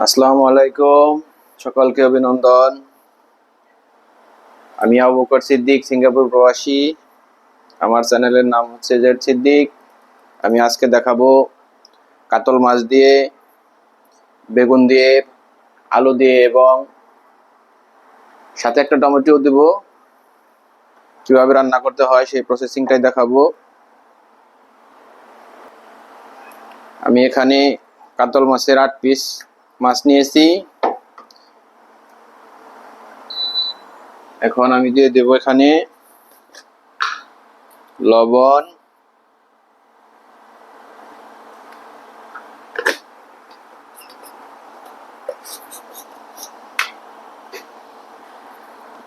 আসসালামু আলাইকুম, সকলকে অভিনন্দন। আমি আবু বকর সিদ্দিক, সিঙ্গাপুর প্রবাসী। আমার চ্যানেলের নাম হচ্ছে জেড সিদ্দিক। আমি আজকে দেখাবো কাতল মাছ দিয়ে, বেগুন দিয়ে, আলু দিয়ে এবং সাথে একটা টমেটো দিব কিভাবে রান্না করতে হয় সেই প্রসেসিংটাই দেখাবো। আমি এখানে কাতল মাছের 8 পিস মাছ নিয়েছি। এখন আমি দিয়ে দেব এখানে লবণ,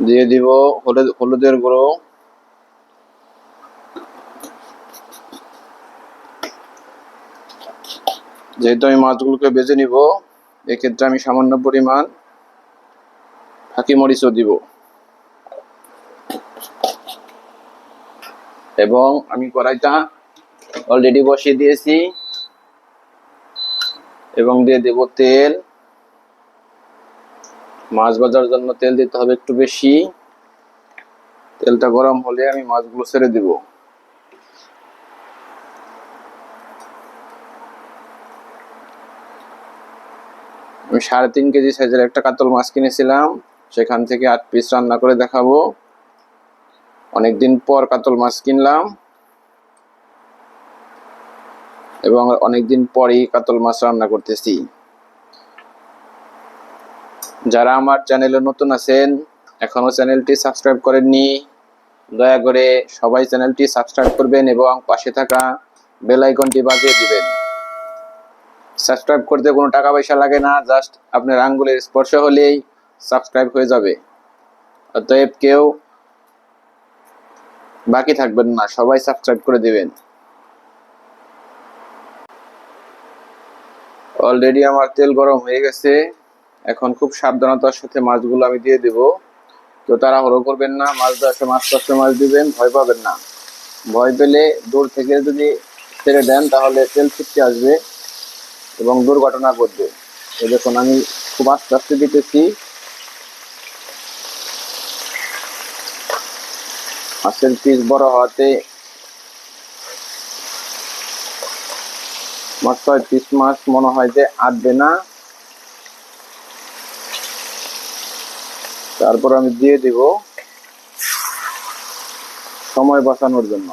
দিয়ে দিব হলুদের গুঁড়ো, যেহেতু আমি মাছগুলোকে ভেজে নিব এক্ষেত্রে আমি সামান্য পরিমাণ ফাঁকি মরিচও দিব এবং আমি কড়াইটা অলরেডি বসিয়ে দিয়েছি এবং দিয়ে দেব তেল। মাছ ভাজার জন্য তেল দিতে হবে একটু বেশি। তেলটা গরম হলে আমি মাছগুলো ছেড়ে দিব। আমি 3.5 কেজি সাইজের একটা কাতল মাছ কিনেছিলাম, সেখান থেকে 8 পিস রান্না করে দেখাবো। অনেকদিন পর কাতল মাছ কিনলাম এবং অনেকদিন পরই কাতল মাছ রান্না করতেছি। যারা আমার চ্যানেলে নতুন আছেন, এখনো চ্যানেলটি সাবস্ক্রাইব করেননি, দয়া করে সবাই চ্যানেলটি সাবস্ক্রাইব করবেন এবং পাশে থাকা বেল আইকনটি বাজিয়ে দিবেন। সাবস্ক্রাইব করতে কোনো টাকা পয়সা লাগে না, জাস্ট আপনার আঙ্গুলের স্পর্শ হলেই সাবস্ক্রাইব হয়ে যাবে। অতএব কেউ বাকি থাকবেন না, সবাই সাবস্ক্রাইব করে দিবেন। অলরেডি আমার তেল গরম হয়ে গেছে। এখন খুব সাবধানতার সাথে মাছগুলো আমি দিয়ে দেব। কেউ তাড়াহুড়ো করবেন না, মাছ দেওয়ার সময় আস্তে আস্তে মাছ দিবেন, ভয় পাবেন না। ভয় পেলে দূর থেকে যদি ছেড়ে দেন তাহলে তেল ছিটকে আসবে এবং দুর্ঘটনা ঘটবে। এই দেখুন আমি খুব আস্তে আস্তে দিতেছি। মাছের পিস বড় হওয়াতে আমার 6 পিস মাছ মনে হয় যে আটবে না। তারপর আমি দিয়ে দিব সময় বাঁচানোর জন্য।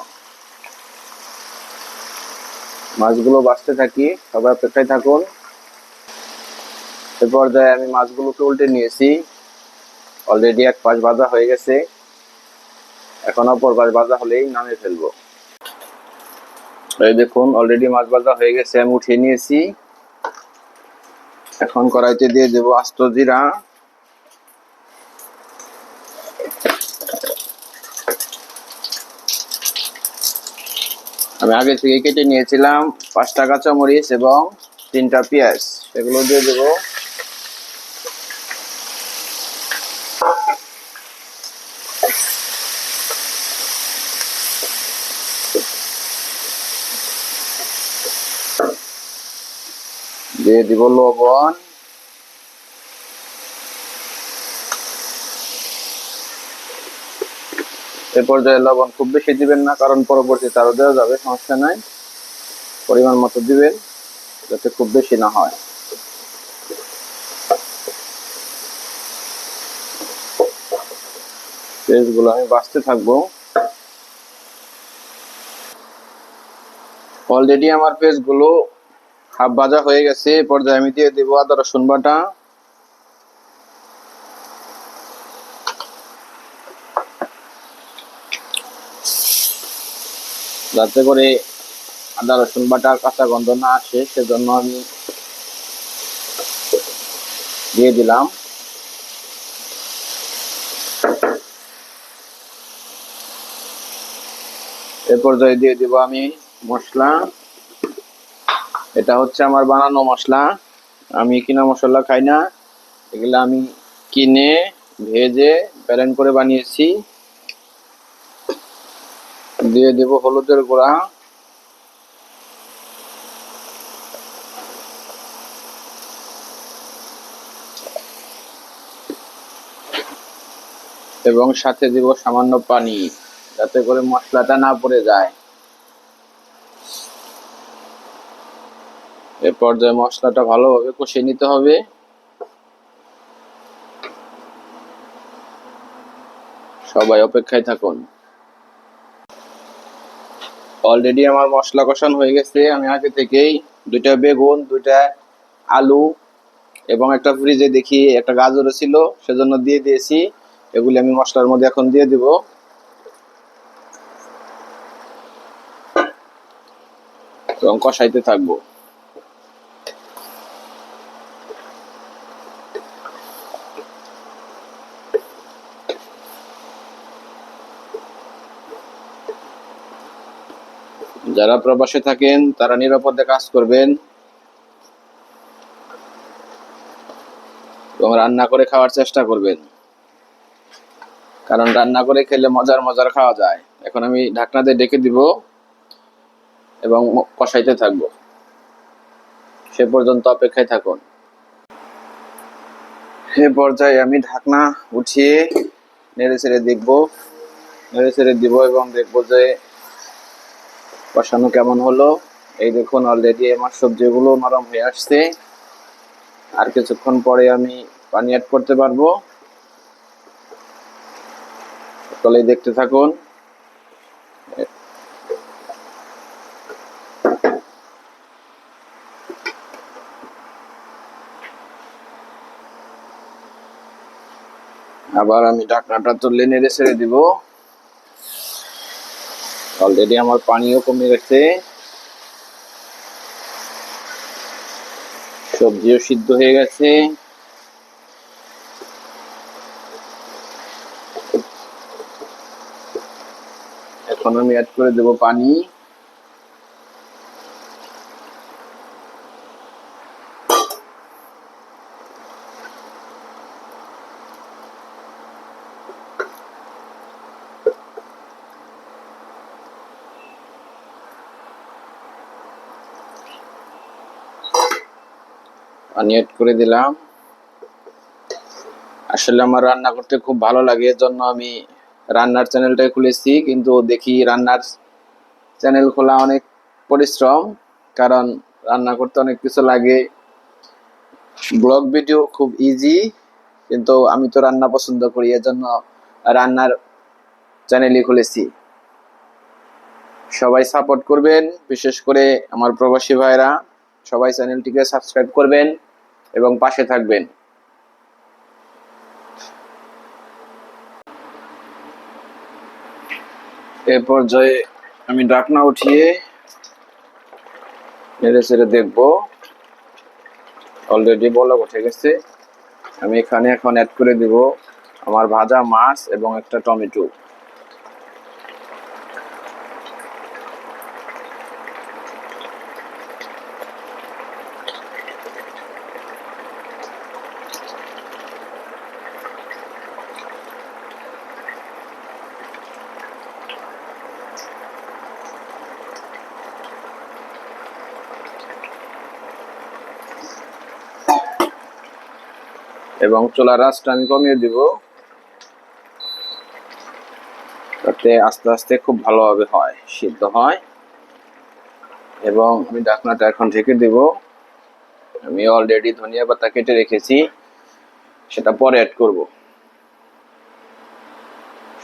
মাছগুলো বাঁচতে থাকি, সবাই অপেক্ষায় থাকুন। এ পর্যায়ে আমি মাছগুলোকে উল্টে নিয়েছি। অলরেডি এক পাশ ভাজা হয়ে গেছে, এখন অপর পাশ ভাজা হলেই নামিয়ে ফেলবো। এই দেখুন অলরেডি মাছ ভাজা হয়ে গেছে, আমি উঠিয়ে নিয়েছি। এখন কড়াইতে দিয়ে দেব আস্ত জিরা, আমি আগে থেকে কেটে নিয়েছিলাম 5টা কাঁচামরিচ এবং 3টা পেঁয়াজ, এগুলো দিয়ে দেব। দিয়ে দিব লবণ, এ পর্যায়ে লবণ খুব বেশি দিবেন না, কারণ পরবর্তীতে আরো দেওয়া যাবে, সমস্যা নাই। পরিমাণ মতো দিবেন যাতে খুব বেশি না হয়। পেঁয়াজগুলো আমি ভাজতে থাকবো। অলরেডি আমার পেঁয়াজগুলো হাফ ভাজা হয়ে গেছে। এই পর্যায়ে আমি দিয়ে দেব আদা রসুন বাটা, যাতে করে আদা রসুন বাটা কাঁচা গন্ধ না আসে, সেজন্য আমি দিয়ে দিলাম। এ পর্যায়ে দিয়ে দিব আমি মশলা। এটা হচ্ছে আমার বানানো মশলা, আমি কিনা মশলা খাই না, এগুলো আমি কিনে ভেজে ব্লেন্ড করে বানিয়েছি। দিয়ে দেব হলুদের গুঁড়া, এবং সাথে দিব সামান্য পানি, যাতে করে মশলাটা না পড়ে যায়। এ পর্যায়ে মশলাটা ভালোভাবে কষিয়ে নিতে হবে। সবাই অপেক্ষায় থাকুন। অলরেডি আমার মশলা কষানো হয়ে গেছে। আমি আগে থেকেই 2টা বেগুন, 2টা আলু এবং একটা ফ্রিজে দেখি একটা গাজরও ছিল, সেজন্য দিয়ে দিয়েছি। এগুলি আমি মশলার মধ্যে এখন দিয়ে দিব এবং কষাইতে থাকবো। যারা প্রবাসে থাকেন তারা নিরাপদে কাজ করবেন এবং রান্না করে খাওয়ার চেষ্টা করবেন, কারণ রান্না করে খেলে মজার মজার খাওয়া যায়। এখন আমি ঢাকনা দিয়ে ঢেকে দিব এবং কষাইতে থাকবো। সে পর্যন্ত অপেক্ষায় থাকুন। এ পর্যায়ে আমি ঢাকনা উঠিয়ে নেড়ে ছেড়ে দিব এবং দেখবো যে কষানো কেমন হলো। এই দেখুন, অলরেডি আমার সবজিগুলো নরম হয়ে আসছে। আর কিছুক্ষণ পরে আমি পানি অ্যাড করতে পারবো। সকলেই দেখতে থাকুন। আবার আমি ঢাকনাটা তুলে নেড়ে ছেড়ে দিব। অলরেডি আমার পানিও কমে গেছে, সবজিও সিদ্ধ হয়ে গেছে। এখন আমি অ্যাড করে দেব পানি। পানি অ্যাড করে দিলাম। আসলে আমার রান্না করতে খুব ভালো লাগে, এজন্য আমি রান্নার চ্যানেলটাই খুলেছি। কিন্তু দেখি রান্নার চ্যানেল খোলা অনেক পরিশ্রম, কারণ রান্না করতে অনেক কিছু লাগে। ব্লগ ভিডিও খুব ইজি, কিন্তু আমি তো রান্না পছন্দ করি, এজন্য রান্নার চ্যানেলই খুলেছি। সবাই সাপোর্ট করবেন, বিশেষ করে আমার প্রবাসী ভাইরা। সবাই চ্যানেলটিকে সাবস্ক্রাইব করবেন এবং পাশে থাকবেন। এ পর্যায়ে আমি ঢাকনা উঠিয়ে নেড়ে চেড়ে দেখবো। অলরেডি বলক উঠে গেছে। আমি এখানে এখন অ্যাড করে দিব আমার ভাজা মাছ এবং একটা টমেটো। এবং চুলার আঁচটা আমি কমিয়ে দিব, যাতে আস্তে আস্তে খুব ভালোভাবে সিদ্ধ হয়। এবং আমি ঢাকনাটা এখন ঢেকে দিব। আমি অলরেডি ধনিয়া পাতা কেটে রেখেছি, সেটা পরে অ্যাড করব।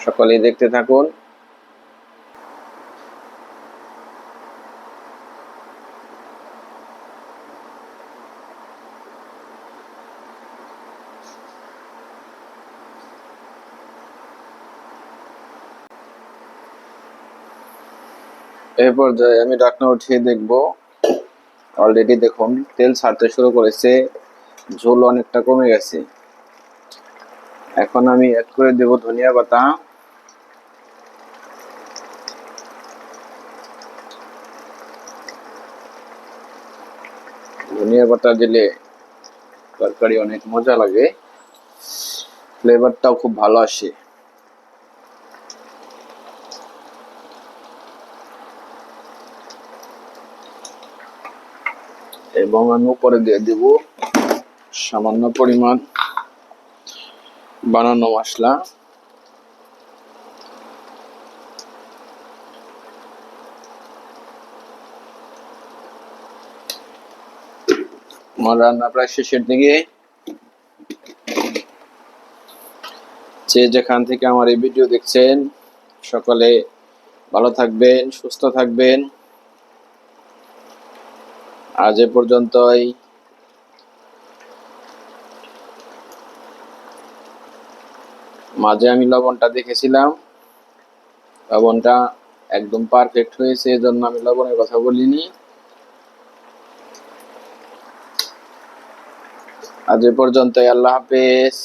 সকলেই দেখতে থাকুন। এই পর্যায়ে আমি ঢাকনা উঠিয়ে দেখব। অলরেডি দেখুন তেল ছাড়তে শুরু করেছে, ঝোল অনেকটা কমে গেছে। এখন আমি অ্যাড করে দেব ধনিয়া পাতা। ধনিয়া পাতা দিলে তরকারি অনেক মজা লাগে, ফ্লেভারটাও খুব ভালো আসে। এবং আমি উপরে দিয়ে দিব সামান্য পরিমাণ বানানো মশলা। আমার রান্না প্রায় শেষের দিকে। যে যেখান থেকে আমার এই ভিডিও দেখছেন সকলে ভালো থাকবেন, সুস্থ থাকবেন। আজ এ পর্যন্তই। মাঝে আমি লবণটা দেখেছিলাম, লবণটা একদম পারফেক্ট হয়েছে, এজন্য আমি লবণের কথা বলিনি। আজ এ পর্যন্তই, আল্লাহ হাফেজ।